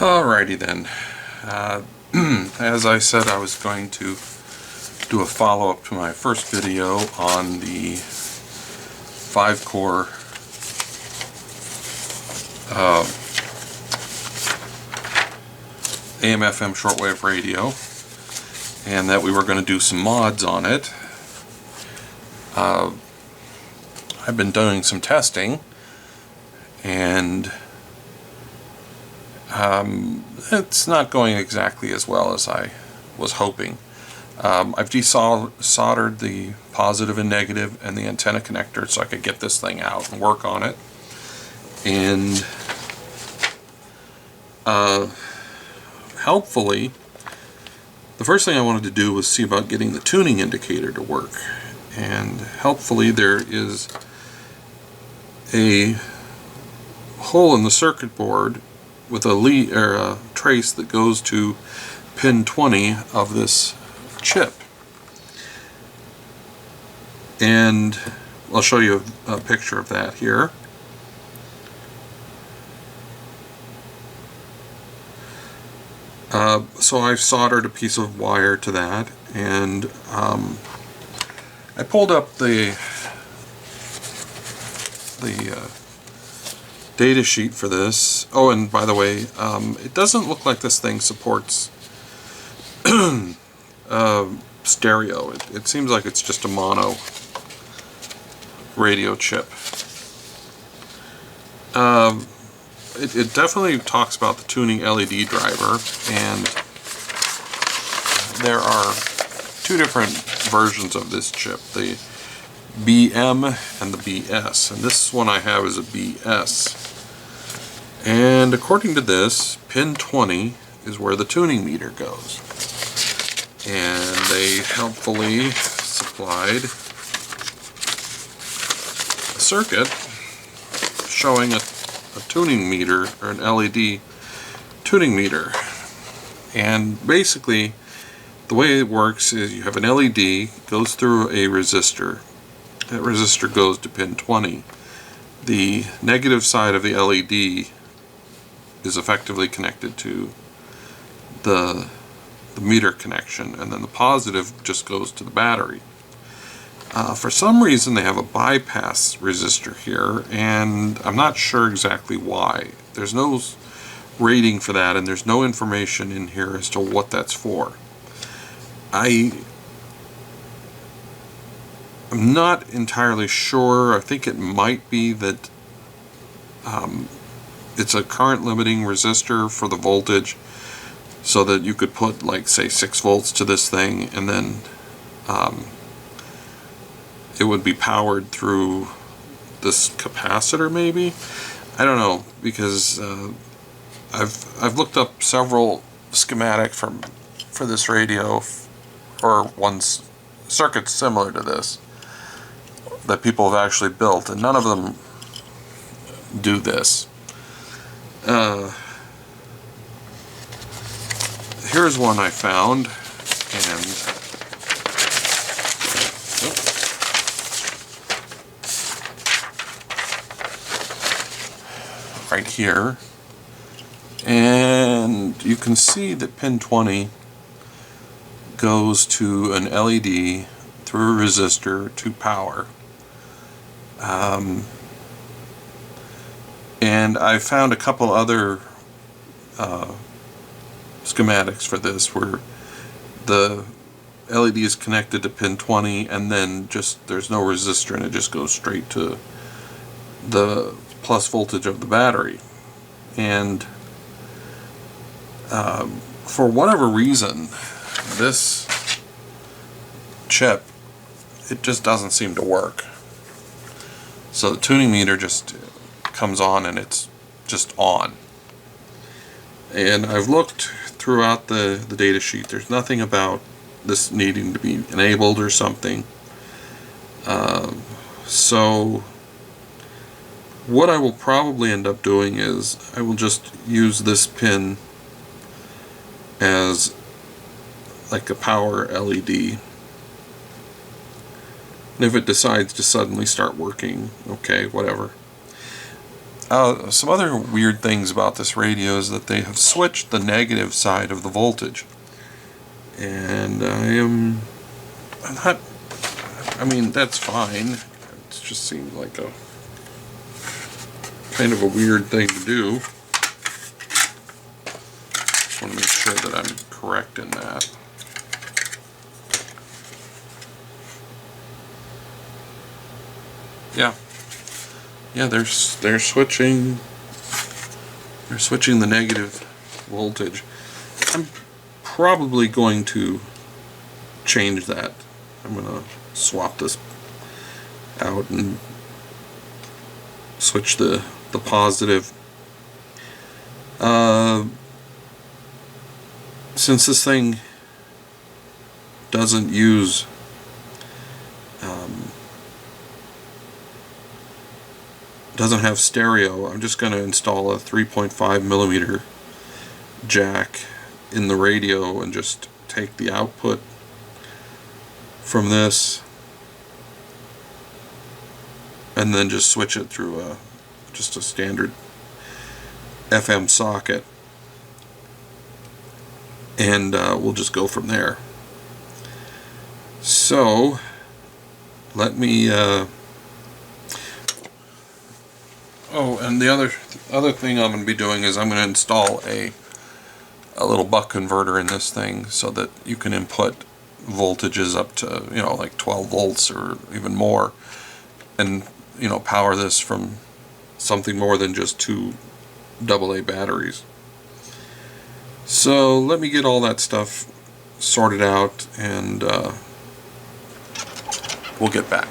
Alrighty then. As I said, I was going to do a follow-up to my first video on the 5-core AM/FM shortwave radio, and that we were going to do some mods on it. I've been doing some testing, and it's not going exactly as well as I was hoping. I've desoldered the positive and negative and the antenna connector so I could get this thing out and work on it. And helpfully, the first thing I wanted to do was see about getting the tuning indicator to work. And helpfully there is a hole in the circuit board with a trace that goes to pin 20 of this chip. And I'll show you a picture of that here. So I've soldered a piece of wire to that, and I pulled up the data sheet for this. Oh, and by the way, it doesn't look like this thing supports stereo. It seems like it's just a mono radio chip. It definitely talks about the tuning LED driver, and there are two different versions of this chip, the BM and the BS, and this one I have is a BS. And according to this, pin 20 is where the tuning meter goes, and they helpfully supplied a circuit showing a tuning meter, or an LED tuning meter. And basically the way it works is you have an LED, goes through a resistor. That resistor goes to pin 20. The negative side of the LED is effectively connected to the meter connection, and then the positive just goes to the battery. For some reason they have a bypass resistor here, and I'm not sure exactly why. There's no rating for that, and there's no information in here as to what that's for. I'm not entirely sure. I think it might be that it's a current limiting resistor for the voltage, so that you could put, like, say 6 volts to this thing, and then it would be powered through this capacitor, maybe? I don't know, because I've looked up several schematic for this radio, or circuits similar to this that people have actually built, and none of them do this. Here's one I found, and right here, and you can see that pin 20 goes to an LED through a resistor to power. And I found a couple other schematics for this where the LED is connected to pin 20, and then just there's no resistor, and it just goes straight to the plus voltage of the battery. And for whatever reason, this chip, it just doesn't seem to work. So the tuning meter just comes on, and it's just on. And I've looked throughout the data sheet. There's nothing about this needing to be enabled or something. So what I will probably end up doing is I will just use this pin as like a power LED. And if it decides to suddenly start working, okay, whatever. Some other weird things about this radio is that they have switched the negative side of the voltage. And I'm not, I mean, that's fine. It just seems like a kind of a weird thing to do. Just want to make sure that I'm correct in that. Yeah, they're switching the negative voltage. I'm probably going to change that. I'm going to swap this out and switch the positive. Since this thing doesn't use doesn't have stereo, I'm just going to install a 3.5 millimeter jack in the radio and just take the output from this and then just switch it through just a standard FM socket, and we'll just go from there. So let me oh, and the other thing I'm going to be doing is I'm going to install a little buck converter in this thing so that you can input voltages up to, you know, like 12 volts or even more, and, you know, power this from something more than just 2 AA batteries. So let me get all that stuff sorted out, and we'll get back.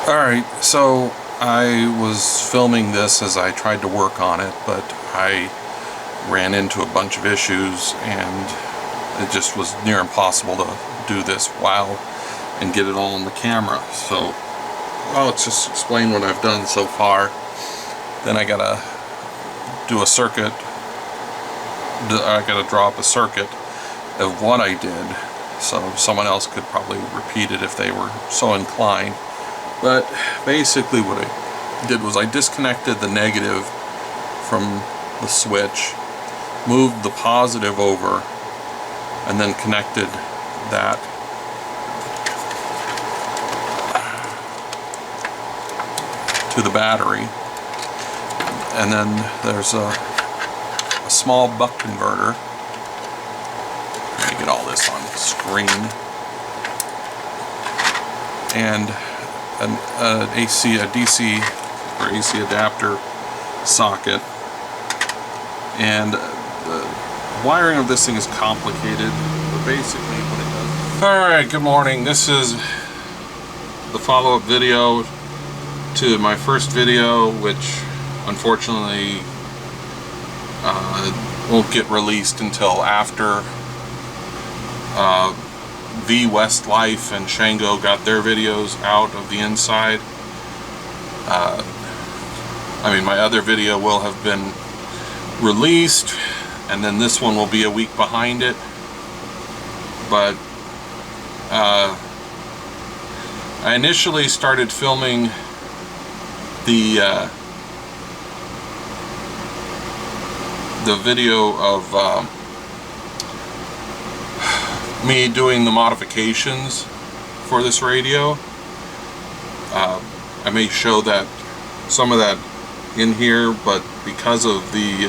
Alright, so I was filming this as I tried to work on it, but I ran into a bunch of issues and it just was near impossible to do this while and get it all on the camera. So I'll just explain what I've done so far. Then I gotta do a circuit. I gotta draw up a circuit of what I did, so someone else could probably repeat it if they were so inclined. But basically what I did was I disconnected the negative from the switch, moved the positive over, and then connected that to the battery. And then there's a small buck converter. Let me get all this on screen. And a DC or AC adapter socket. And the wiring of this thing is complicated, but basically what it does. Alright, good morning. This is the follow-up video to my first video, which unfortunately won't get released until after V Westlife and Shango got their videos out of the inside. I mean, my other video will have been released, and then this one will be a week behind it. But I initially started filming the video of me doing the modifications for this radio. I may show that some of that in here, but because of the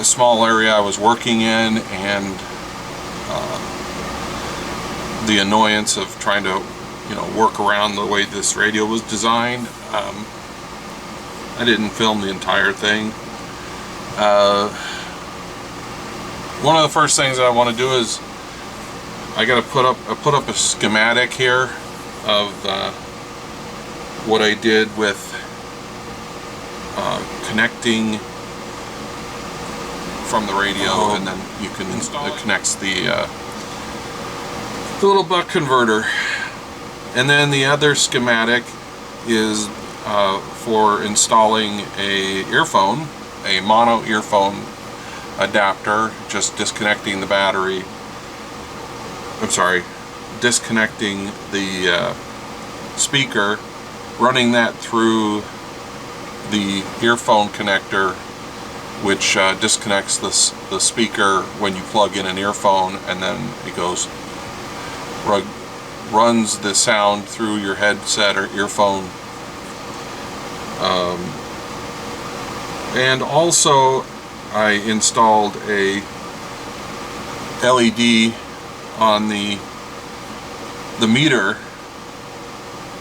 small area I was working in and the annoyance of trying to, you know, work around the way this radio was designed, I didn't film the entire thing. One of the first things that I want to do is I got to put up a schematic here of what I did with connecting from the radio, and then you can install it connects the little buck converter. And then the other schematic is for installing a earphone, a mono earphone adapter, just disconnecting the battery. I'm sorry, disconnecting the speaker, running that through the earphone connector, which disconnects the speaker when you plug in an earphone, and then it goes runs the sound through your headset or earphone. And also I installed a LED on the meter,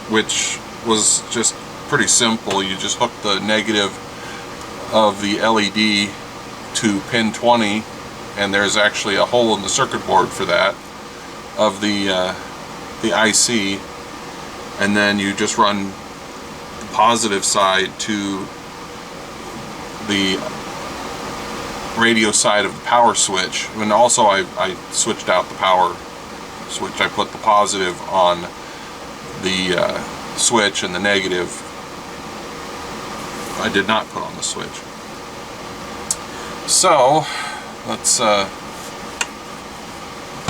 which was just pretty simple. You just hook the negative of the LED to pin 20, and there's actually a hole in the circuit board for that of the IC, and then you just run the positive side to the radio side of the power switch. And also I switched out the power switch. I put the positive on the switch, and the negative I did not put on the switch. So let's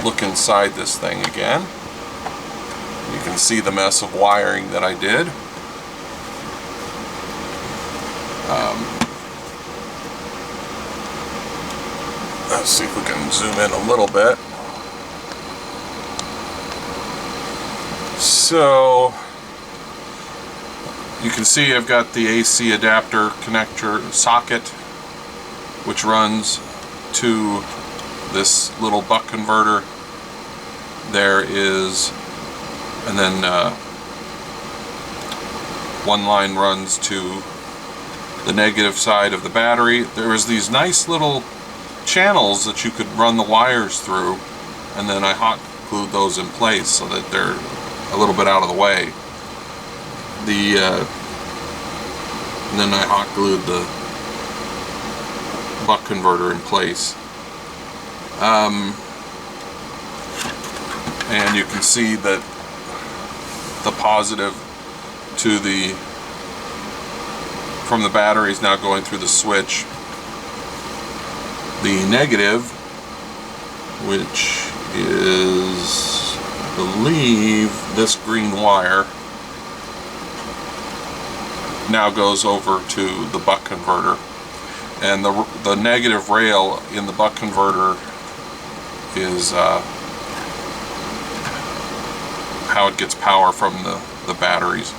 look inside this thing again. You can see the mess of wiring that I did. Let's see if we can zoom in a little bit. So you can see I've got the AC adapter connector socket, which runs to this little buck converter. There is, and then one line runs to the negative side of the battery. There's these nice little channels that you could run the wires through, and then I hot glued those in place so that they're a little bit out of the way. And then I hot glued the buck converter in place. And you can see that the positive from the battery is now going through the switch. The negative, which is, I believe, this green wire, now goes over to the buck converter. And the negative rail in the buck converter is how it gets power from the batteries.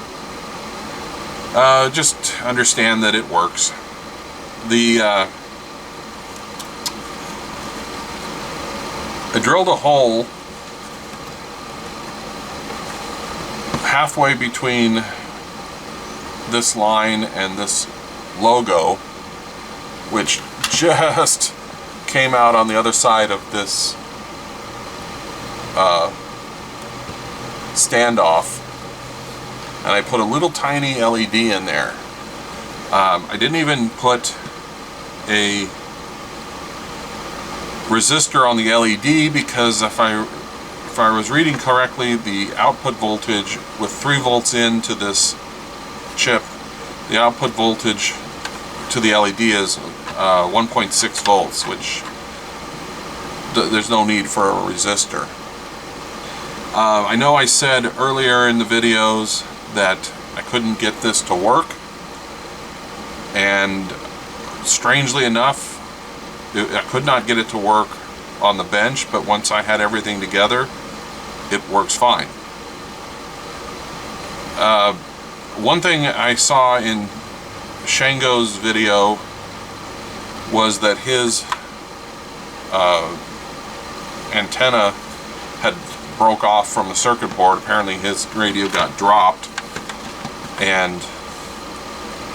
Just understand that it works. I drilled a hole halfway between this line and this logo, which just came out on the other side of this standoff, and I put a little tiny LED in there. I didn't even put a resistor on the LED because if I was reading correctly, the output voltage with 3 volts into this chip, the output voltage to the LED is 1.6 volts, which there's no need for a resistor. I know I said earlier in the videos that I couldn't get this to work, and strangely enough, I could not get it to work on the bench, but once I had everything together, it works fine. One thing I saw in Shango's video was that his antenna had broke off from the circuit board. Apparently his radio got dropped, and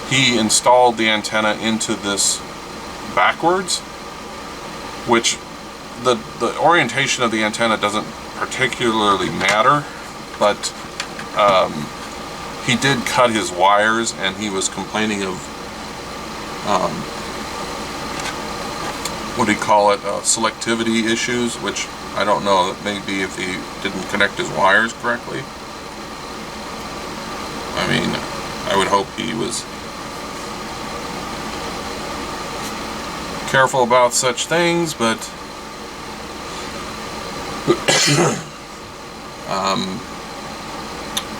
he installed the antenna into this backwards, which the orientation of the antenna doesn't particularly matter, but he did cut his wires, and he was complaining of what do you call it, selectivity issues, which I don't know, that may be if he didn't connect his wires correctly. I mean, I would hope he was careful about such things, but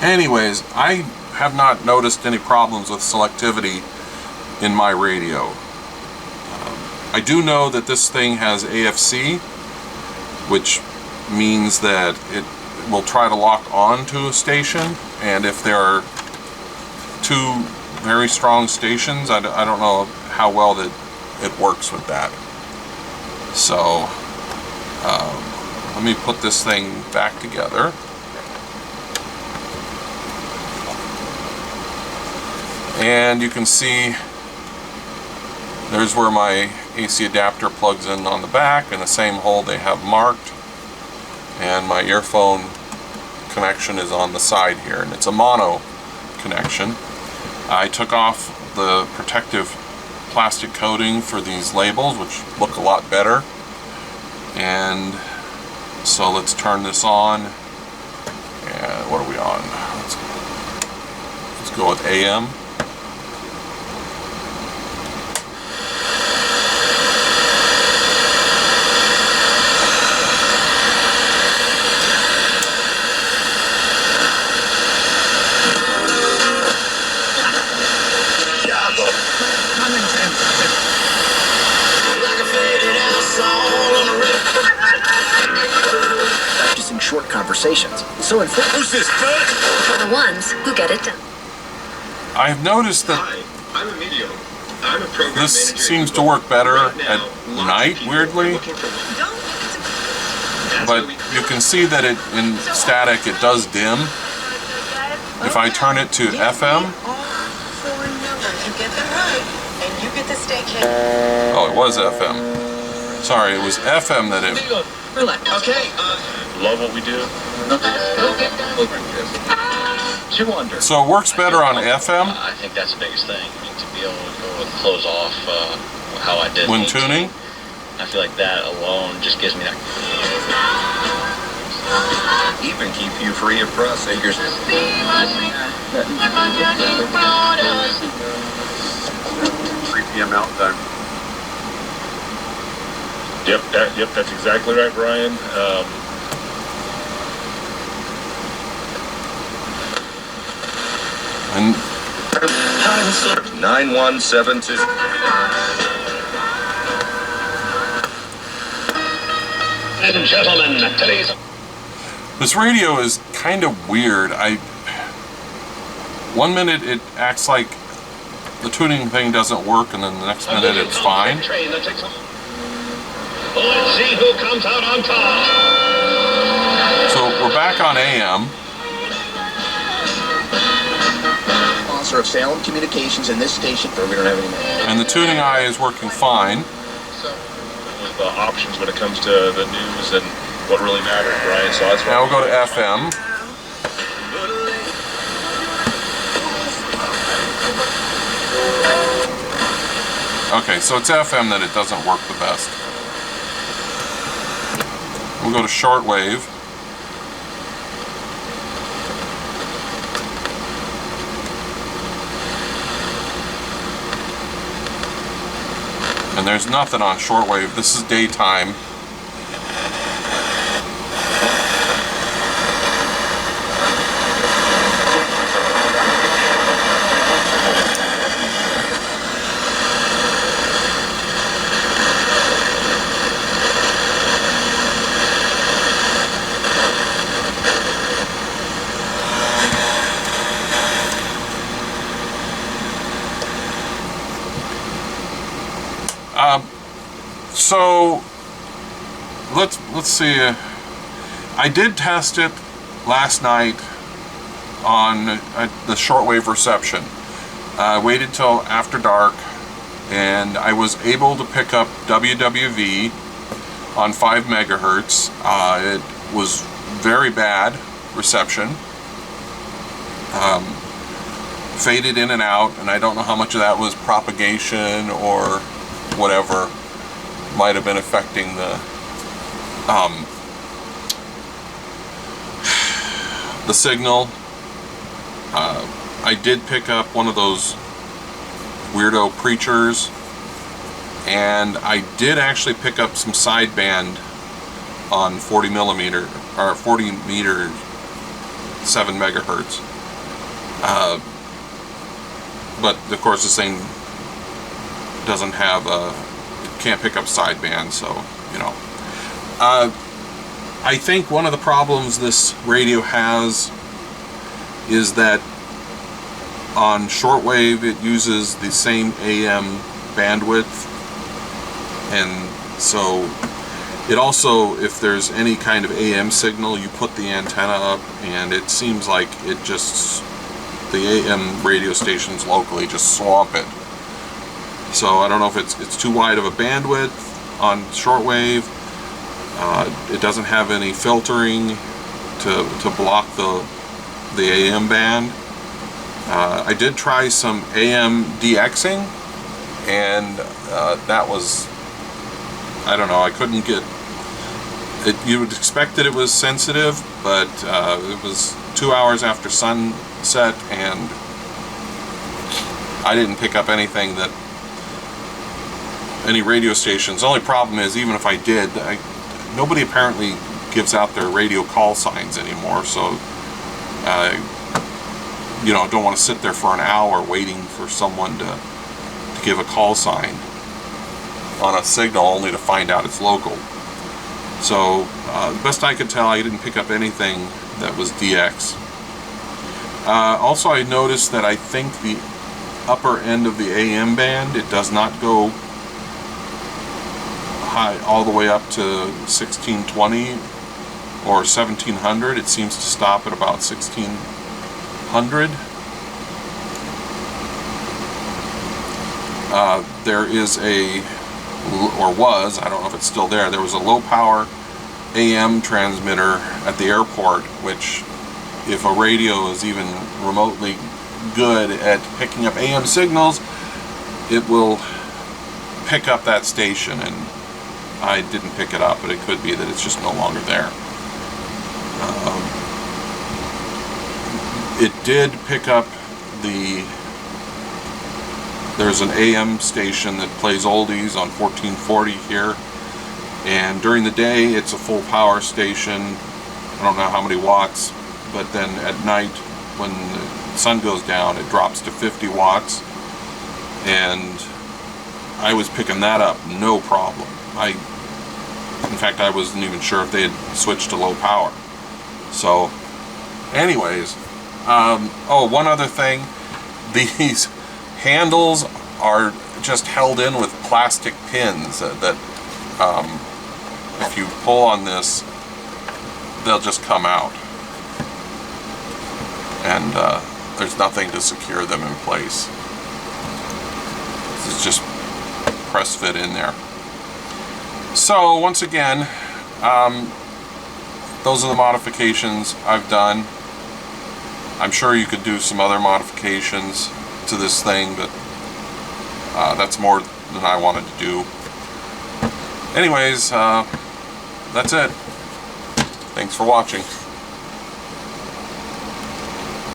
anyways, I have not noticed any problems with selectivity in my radio. I do know that this thing has AFC, which means that it will try to lock on to a station, and if there are 2 very strong stations, I don't know how well that it works with that. So let me put this thing back together. And you can see there's where my AC adapter plugs in on the back, in the same hole they have marked, and my earphone connection is on the side here, and it's a mono connection. I took off the protective plastic coating for these labels, which look a lot better, and so let's turn this on. And what are we on? Let's go with AM. Short conversations. So who's this, Bud? The ones who get it done. I've noticed that I'm Emilio. I'm a program this manager seems to work better at night, weirdly. But you can see that it in static it does dim. If I turn it to FM, oh, it was FM. Sorry, it was FM that it. Okay. love what we do. 2 under. So it works better on FM I think that's the biggest thing. I mean, to be able to go and close off how I did when things. tuning. I feel like that alone just gives me that. Even keep you free of cross-acres. 3 p.m. out time. Yep, that's exactly right, Brian. And 9172. Ladies and gentlemen, today's. this radio is kind of weird. One minute it acts like the tuning thing doesn't work, and then the next minute it's fine. Let's see who comes out on top. So we're back on AM. Sponsor of Salem Communications in this station. We don't have any more. And the tuning eye is working fine. With the options when it comes to the news and what really matters, Brian. So that's why. Now we'll go to FM. Okay, so it's FM that it doesn't work the best. We'll go to shortwave. And there's nothing on shortwave. This is daytime. So let's see. I did test it last night on the shortwave reception. I waited till after dark, and I was able to pick up WWV on 5 megahertz. It was very bad reception. Faded in and out, and I don't know how much of that was propagation or whatever might have been affecting the signal. I did pick up one of those weirdo preachers, and I did actually pick up some sideband on 40 millimeter or 40 meter 7 megahertz. But of course this thing doesn't have can't pick up sideband, so you know. I think one of the problems this radio has is that on shortwave it uses the same AM bandwidth, and so it also, if there's any kind of AM signal, you put the antenna up and it seems like it just, the AM radio stations locally just swamp it. So I don't know if it's too wide of a bandwidth on shortwave. It doesn't have any filtering to block the AM band. I did try some AM DXing, and that was, I don't know, I couldn't get it. You would expect that it was sensitive, but it was 2 hours after sunset, and I didn't pick up anything that any radio stations. The only problem is, even if I did, nobody apparently gives out their radio call signs anymore, so you know, don't want to sit there for an hour waiting for someone to give a call sign on a signal only to find out it's local. So the best I could tell, I didn't pick up anything that was DX. Also, I noticed that I think the upper end of the AM band, it does not go high all the way up to 1620 or 1700. It seems to stop at about 1600. There is a, or was, I don't know if it's still there, there was a low power AM transmitter at the airport, which, if a radio is even remotely good at picking up AM signals, it will pick up that station, and I didn't pick it up, but it could be that it's just no longer there. It did pick up there's an AM station that plays oldies on 1440 here, and during the day it's a full power station. I don't know how many watts, but then at night when the sun goes down it drops to 50 watts, and I was picking that up no problem. In fact, I wasn't even sure if they had switched to low power. So anyways, oh, one other thing, these handles are just held in with plastic pins that if you pull on this, they'll just come out, and there's nothing to secure them in place. This is just press fit in there. So once again, those are the modifications I've done. I'm sure you could do some other modifications to this thing, but that's more than I wanted to do. Anyways, that's it. Thanks for watching.